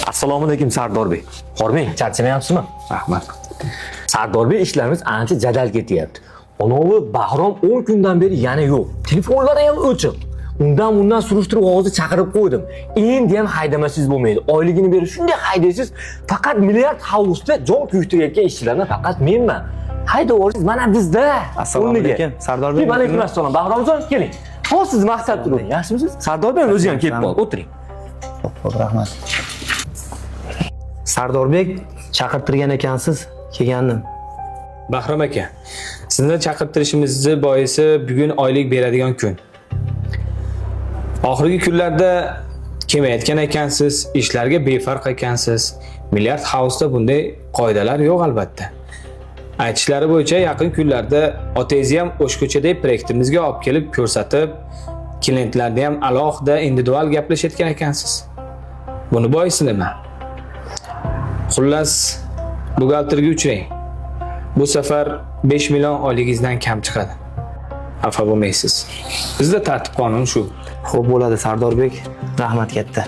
Assalomu alaykum Sardor Bey. Hormang, charchamayapsizmi? Rahmat. Sardor Bey, ishlarimiz ancha jadal ketyapti. Onovi Bahrom 10 kundan beri yana yo'q. Telefonlari ham o'chiq. Undan surishtirib hozir chaqirib qo'ydim. Endi ham haydamasingiz bo'lmaydi. Oyligini berib shunday haydaysiz, faqat milliard houseda jon kuydirayotgan ishchilarni faqat menman. Haydavoriz mana bizda. Assalomu alaykum. Sardor Bey. Alaykum assalom. Bahromjon, keling. Hozir siz maqsad turibdi. Yaxshimisiz? Sardor Bey o'zi ham kelib qoldi. O'tiring. Xo'p, rahmat. Sardorbek chaqirtirgan ekansiz, kelgandim. Bahrom aka, sizni chaqirtirishimizni boisi bugun oylik beradigan kun. Oxirgi kunlarda kemayotgan ekansiz, ishlarga befarq ekansiz. Milliard House'da bunday qoidalar yo'q albatta. Aytishlari bo'yicha yaqin kunlarda otangizni ham O'shko'chadagi proyektimizga olib kelib ko'rsatib, klientlarni ham alohida individual gaplashayotgan ekansiz. Buni boisi nima? Xullas, buxgalterga uchrang. Bu safar 5 million oyligingizdan kam chiqadi. Xafa bo'lmaysiz. Bizda tartib qonun shu. Xo'p bo'ladi Sardorbek, rahmat katta.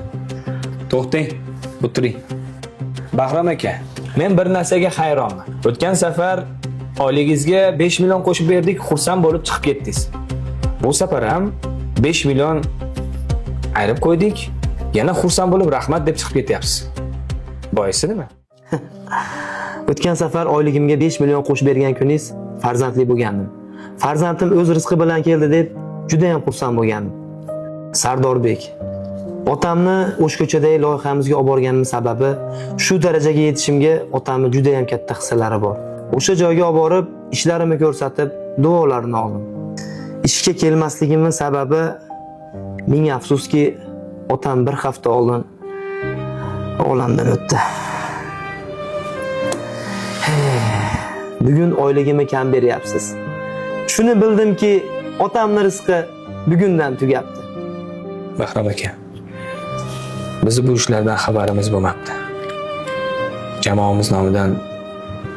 To'xtang, o'tiring. Bahrom aka, men bir narsaga hayronman. O'tgan safar oyligingizga 5 million qo'shib berdik, xursand bo'lib chiqib ketdingiz. Bu safar ham 5 million ayirib qo'ydik, yana xursand bo'lib rahmat deb chiqib ketyapsiz. Boisi nima? O'tgan safar oyligimga 5 million qo'shib bergan kuningiz farzandli bo'lgandim. Farzandim o'z rizqi bilan keldi deb juda ham xursand bo'lgandim. Sardorbek, otamni O'shko'chadagi loyihamizga olib borganim sababi shu darajaga yetishimga otamning juda ham katta hissalari bor. O'sha joyga olib borib, ishlarimni ko'rsatib, duolarini oldim. Ishga kelmasligimning sababi ming afsuski, otam bir hafta oldin olamdan o'tdi. Bugun oyligimni kam beryapsiz. Shuni bildimki, otamning rizqi bugundan tugabdi. Bahrom aka, biz bu ishlardan xabarimiz bo'lmabdi. Jamoamiz nomidan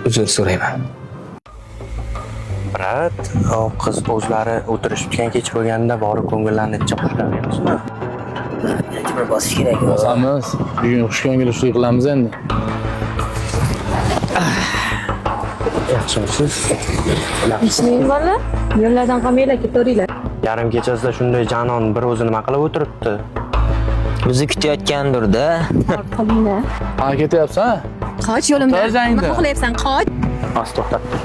uzr so'rayman. Brat, qiz o'zlari o'tirishgan kech bo'lganda borib ko'ngillarni chiqishlarmiz. Nechmi bosish kerak? Bosamiz. Bugun xush ko'ngillik qilamiz endi. Yaxshimisiz? Ishning bola, yo'llardan qolmanglar, ketaveringlar. Yarim kechasida shunday janon bir o'zi nima qilib o'tiribdi? O'zi kutayotgandir-da. Qolinglar. Ha, ketyapsan? Qoch yo'limdan. To'g'ri Nima qilyapsan? Qoch. As to'xtatdi.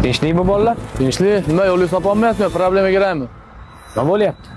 Tinchlikmi bolalar? Tinchlik, nima yo'lga topolmayapsizmi? Problema kerakmi? Nima bo'lyapti?